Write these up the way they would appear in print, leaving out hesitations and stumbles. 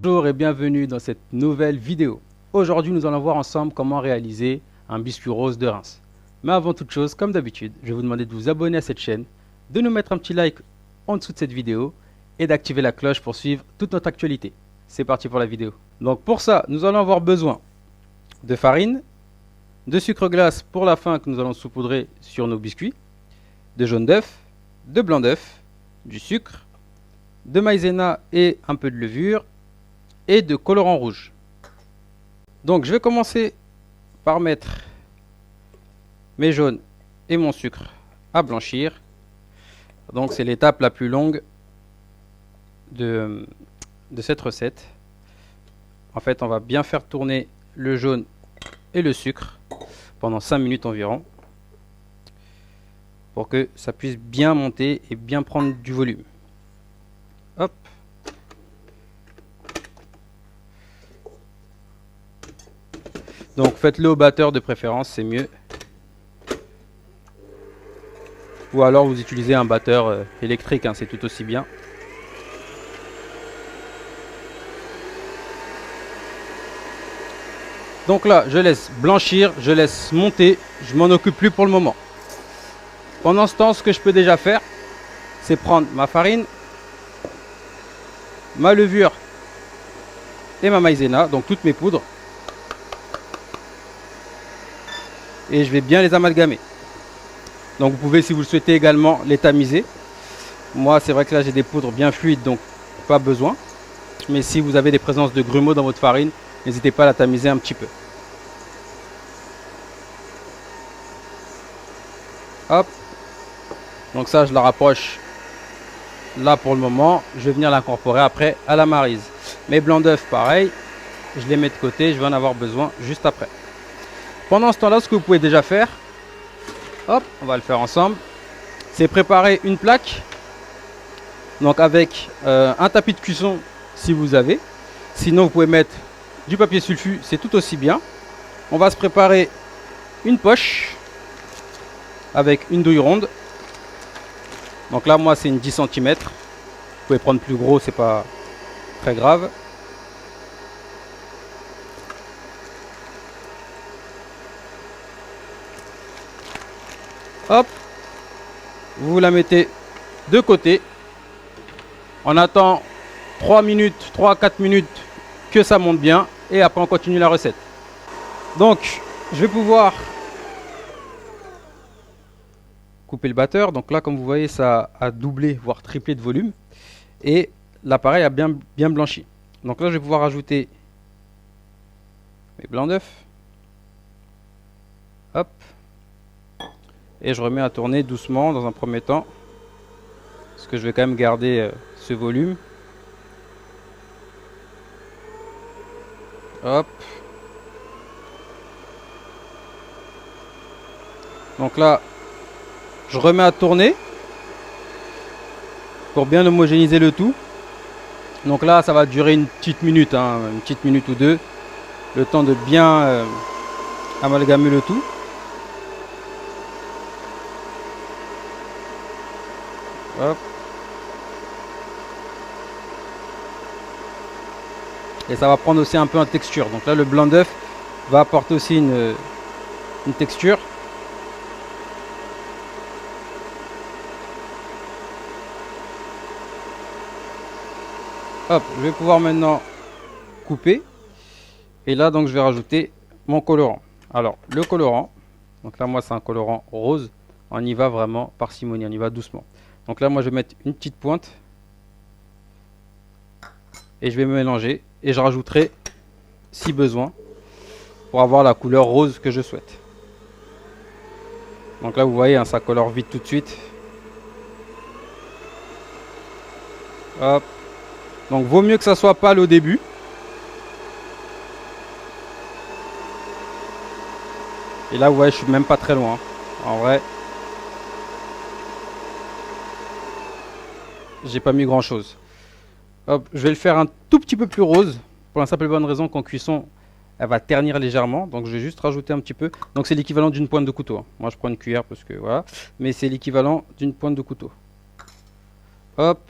Bonjour et bienvenue dans cette nouvelle vidéo. Aujourd'hui, nous allons voir ensemble comment réaliser un biscuit rose de Reims. Mais avant toute chose, comme d'habitude, je vais vous demander de vous abonner à cette chaîne, de nous mettre un petit like en dessous de cette vidéo et d'activer la cloche pour suivre toute notre actualité. C'est parti pour la vidéo. Donc pour ça, nous allons avoir besoin de farine, de sucre glace pour la fin que nous allons saupoudrer sur nos biscuits, de jaune d'œuf, de blanc d'œuf, du sucre, de maïzena et un peu de levure et de colorant rouge. Donc je vais commencer par mettre mes jaunes et mon sucre à blanchir. Donc c'est l'étape la plus longue de cette recette. En fait, on va bien faire tourner le jaune et le sucre pendant 5 minutes environ pour que ça puisse bien monter et bien prendre du volume. Hop. Donc faites-le au batteur de préférence, c'est mieux. Ou alors vous utilisez un batteur électrique, hein, c'est tout aussi bien. Donc là, je laisse blanchir, je laisse monter, je m'en occupe plus pour le moment. Pendant ce temps, ce que je peux déjà faire, c'est prendre ma farine, ma levure et ma maïzena, donc toutes mes poudres. Et je vais bien les amalgamer. Donc vous pouvez, si vous le souhaitez, également les tamiser. Moi, c'est vrai que là, j'ai des poudres bien fluides, donc pas besoin. Mais si vous avez des présences de grumeaux dans votre farine, n'hésitez pas à la tamiser un petit peu. Hop. Donc ça, je la rapproche là pour le moment. Je vais venir l'incorporer après à la maryse. Mes blancs d'œufs, pareil. Je les mets de côté, je vais en avoir besoin juste après. Pendant ce temps-là, ce que vous pouvez déjà faire, hop, on va le faire ensemble, c'est préparer une plaque. Donc avec un tapis de cuisson si vous avez. Sinon, vous pouvez mettre du papier sulfu, c'est tout aussi bien. On va se préparer une poche avec une douille ronde. Donc là, moi, c'est une 10 cm. Vous pouvez prendre plus gros, c'est pas très grave. Hop, vous la mettez de côté. On attend 3 minutes, 3-4 minutes que ça monte bien. Et après, on continue la recette. Donc, je vais pouvoir couper le batteur. Donc là, comme vous voyez, ça a doublé, voire triplé de volume. Et l'appareil a bien blanchi. Donc là, je vais pouvoir ajouter mes blancs d'œufs. Hop. Et je remets à tourner doucement dans un premier temps. Parce que je vais quand même garder ce volume. Hop. Donc là, je remets à tourner. Pour bien homogénéiser le tout. Donc là, ça va durer une petite minute. Hein, une petite minute ou deux. Le temps de bien amalgamer le tout. Hop. Et ça va prendre aussi un peu en texture. Donc là, le blanc d'œuf va apporter aussi une texture. Hop, je vais pouvoir maintenant couper. Et là, donc, je vais rajouter mon colorant. Alors, le colorant, donc là, moi, c'est un colorant rose. On y va vraiment parcimonie, on y va doucement. Donc là, moi, je vais mettre une petite pointe. Et je vais me mélanger. Et je rajouterai, si besoin, pour avoir la couleur rose que je souhaite. Donc là, vous voyez, hein, ça colore vite tout de suite. Hop. Donc, vaut mieux que ça soit pâle au début. Et là, vous voyez, je suis même pas très loin. En vrai, j'ai pas mis grand chose. Hop, je vais le faire un tout petit peu plus rose. Pour la simple et bonne raison qu'en cuisson, elle va ternir légèrement. Donc, je vais juste rajouter un petit peu. Donc, c'est l'équivalent d'une pointe de couteau. Moi, je prends une cuillère parce que voilà. Mais c'est l'équivalent d'une pointe de couteau. Hop.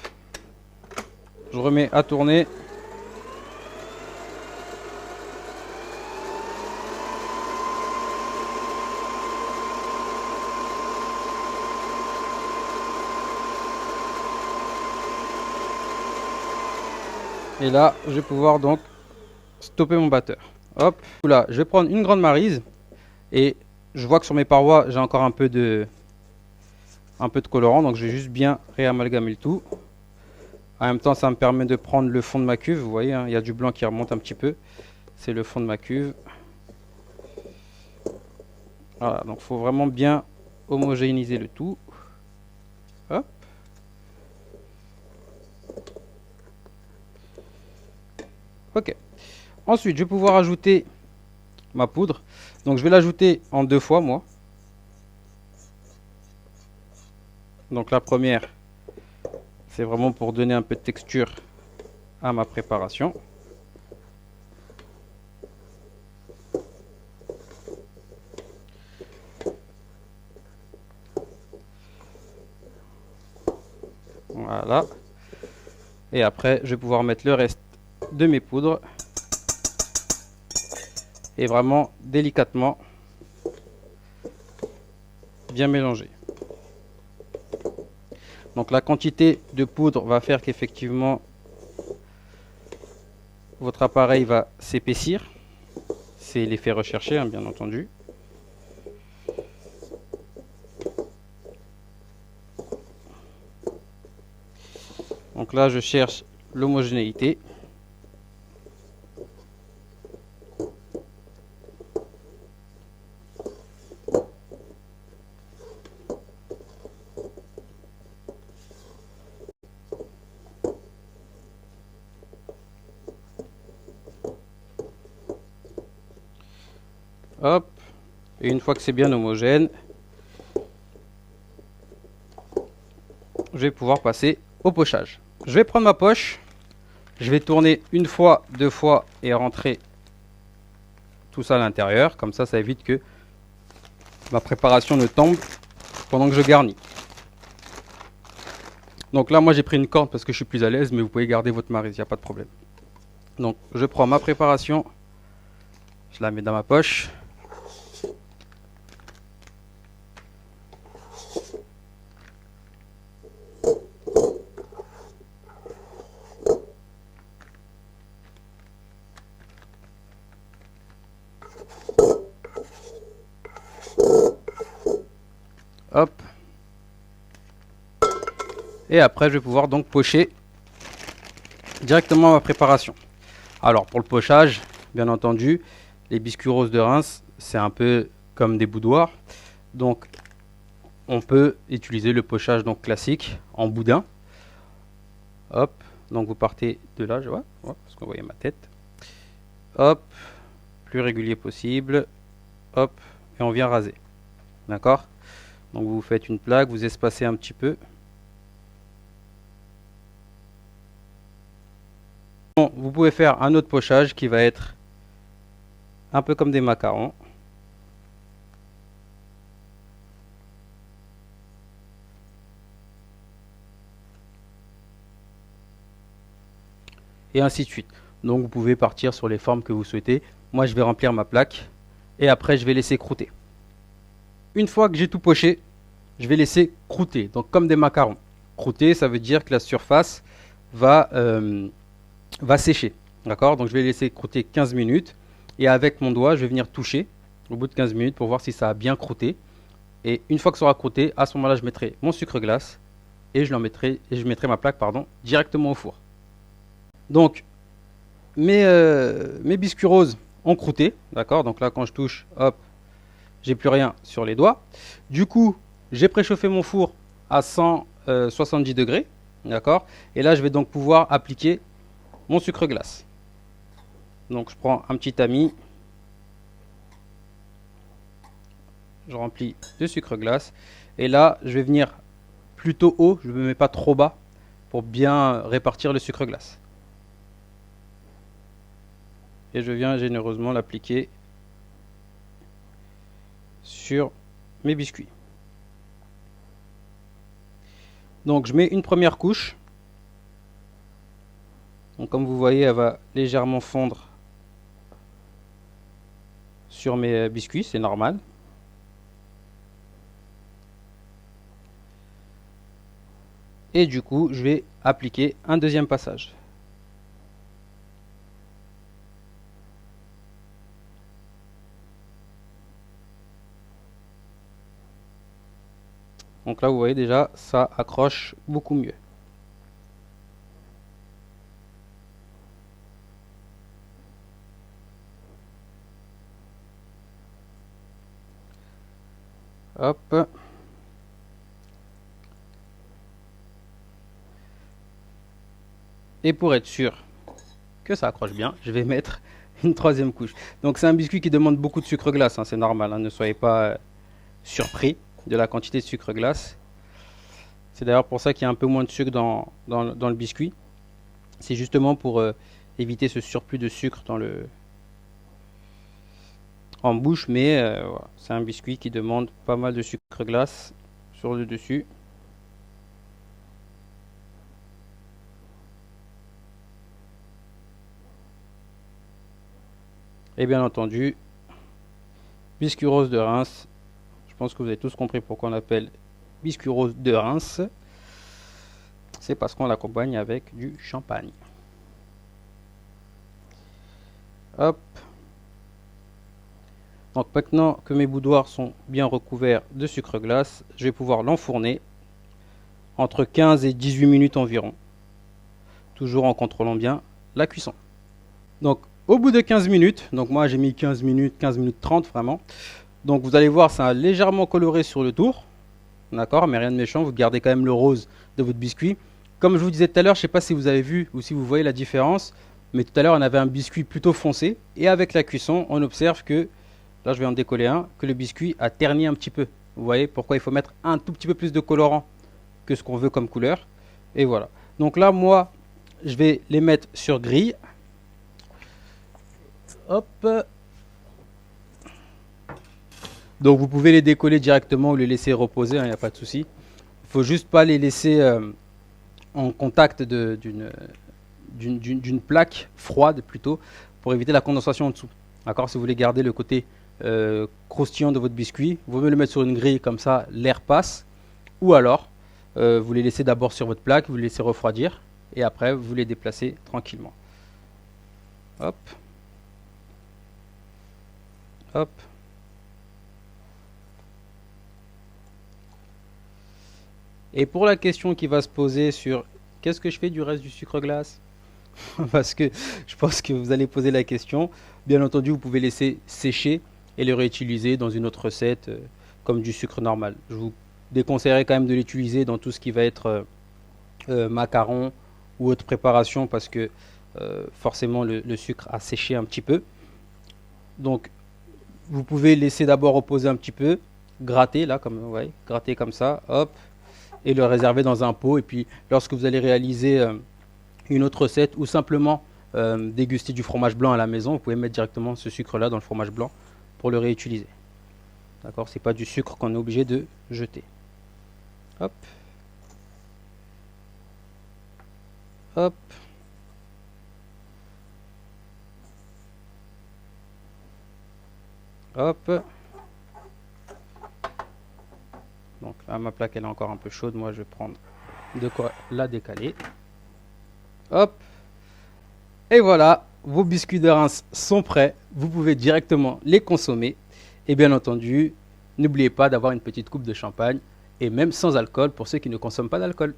Je remets à tourner. Et là, je vais pouvoir donc stopper mon batteur. Hop, là, je vais prendre une grande maryse et je vois que sur mes parois, j'ai encore un peu de colorant, donc je vais juste bien réamalgamer le tout. En même temps, ça me permet de prendre le fond de ma cuve. Vous voyez, hein, il y a du blanc qui remonte un petit peu. C'est le fond de ma cuve. Voilà, donc il faut vraiment bien homogénéiser le tout. Hop. Ok. Ensuite, je vais pouvoir ajouter ma poudre. Donc je vais l'ajouter en 2 fois, moi. Donc la première, c'est vraiment pour donner un peu de texture à ma préparation. Voilà. Et après, je vais pouvoir mettre le reste de mes poudres. Et vraiment délicatement bien mélanger. Donc la quantité de poudre va faire qu'effectivement votre appareil va s'épaissir. C'est l'effet recherché, hein, bien entendu. Donc là, je cherche l'homogénéité. Hop. Et une fois que c'est bien homogène, je vais pouvoir passer au pochage. Je vais prendre ma poche. Je vais tourner une fois, 2 fois et rentrer tout ça à l'intérieur. Comme ça évite que ma préparation ne tombe pendant que je garnis. Donc là, moi j'ai pris une corde parce que je suis plus à l'aise, mais vous pouvez garder votre maryse, il n'y a pas de problème. Donc je prends ma préparation, je la mets dans ma poche. Hop. Et après, je vais pouvoir donc pocher directement ma préparation. Alors pour le pochage, bien entendu, les biscuits roses de Reims, c'est un peu comme des boudoirs. Donc on peut utiliser le pochage donc classique en boudin. Hop, donc vous partez de là, je vois, parce qu'on voyait ma tête. Hop, plus régulier possible. Hop, et on vient raser. D'accord? Donc vous faites une plaque, vous espacez un petit peu. Bon, vous pouvez faire un autre pochage qui va être un peu comme des macarons. Et ainsi de suite. Donc vous pouvez partir sur les formes que vous souhaitez. Moi je vais remplir ma plaque et après je vais laisser croûter. Une fois que j'ai tout poché, je vais laisser croûter, donc comme des macarons. Croûter, ça veut dire que la surface va sécher. D'accord? Donc je vais laisser croûter 15 minutes et avec mon doigt, je vais venir toucher au bout de 15 minutes pour voir si ça a bien croûté. Et une fois que ça aura croûté, à ce moment-là, je mettrai mon sucre glace et je mettrai ma plaque directement au four. Donc mes biscuits roses ont croûté, d'accord? Donc là, quand je touche, hop, j'ai plus rien sur les doigts. Du coup, j'ai préchauffé mon four à 170 degrés, d'accord? Et là, je vais donc pouvoir appliquer mon sucre glace. Donc, je prends un petit tamis, je remplis de sucre glace, et là, je vais venir plutôt haut, je ne me mets pas trop bas pour bien répartir le sucre glace. Et je viens généreusement l'appliquer sur mes biscuits. Donc je mets une première couche. Donc comme vous voyez, elle va légèrement fondre sur mes biscuits, c'est normal. Et du coup, je vais appliquer un deuxième passage. Donc là, vous voyez déjà, ça accroche beaucoup mieux. Hop. Et pour être sûr que ça accroche bien, je vais mettre une troisième couche. Donc c'est un biscuit qui demande beaucoup de sucre glace, hein, c'est normal, hein, ne soyez pas surpris de la quantité de sucre glace. C'est d'ailleurs pour ça qu'il y a un peu moins de sucre dans le biscuit. C'est justement pour éviter ce surplus de sucre en bouche, mais voilà, c'est un biscuit qui demande pas mal de sucre glace sur le dessus. Et bien entendu, biscuit rose de Reims. Je pense que vous avez tous compris pourquoi on appelle biscuit rose de Reims. C'est parce qu'on l'accompagne avec du champagne. Hop. Donc maintenant que mes boudoirs sont bien recouverts de sucre glace, je vais pouvoir l'enfourner entre 15 et 18 minutes environ. Toujours en contrôlant bien la cuisson. Donc au bout de 15 minutes, donc moi j'ai mis 15 minutes 30 vraiment. Donc vous allez voir, ça a légèrement coloré sur le tour. D'accord, mais rien de méchant, vous gardez quand même le rose de votre biscuit. Comme je vous disais tout à l'heure, je ne sais pas si vous avez vu ou si vous voyez la différence, mais tout à l'heure on avait un biscuit plutôt foncé. Et avec la cuisson, on observe que, là je vais en décoller un, que le biscuit a terni un petit peu. Vous voyez pourquoi il faut mettre un tout petit peu plus de colorant que ce qu'on veut comme couleur. Et voilà. Donc là, moi, je vais les mettre sur grille. Hop. Donc vous pouvez les décoller directement ou les laisser reposer, il n'y a pas de souci. Il ne faut juste pas les laisser en contact d'une plaque froide plutôt, pour éviter la condensation en dessous. D'accord, si vous voulez garder le côté croustillant de votre biscuit, vous pouvez le mettre sur une grille, comme ça l'air passe. Ou alors, vous les laissez d'abord sur votre plaque, vous les laissez refroidir, et après vous les déplacez tranquillement. Hop. Hop. Et pour la question qui va se poser sur qu'est-ce que je fais du reste du sucre glace, parce que je pense que vous allez poser la question. Bien entendu, vous pouvez laisser sécher et le réutiliser dans une autre recette comme du sucre normal. Je vous déconseillerais quand même de l'utiliser dans tout ce qui va être macaron ou autre préparation, parce que forcément le sucre a séché un petit peu. Donc vous pouvez laisser d'abord reposer un petit peu, gratter là, comme vous voyez, gratter comme ça, hop, et le réserver dans un pot. Et puis lorsque vous allez réaliser une autre recette ou simplement déguster du fromage blanc à la maison, vous pouvez mettre directement ce sucre là dans le fromage blanc pour le réutiliser. D'accord, c'est pas du sucre qu'on est obligé de jeter. Hop. Hop. Hop. Donc là, ma plaque elle est encore un peu chaude, moi je vais prendre de quoi la décaler. Hop. Et voilà, vos biscuits de Reims sont prêts. Vous pouvez directement les consommer. Et bien entendu, n'oubliez pas d'avoir une petite coupe de champagne, et même sans alcool pour ceux qui ne consomment pas d'alcool.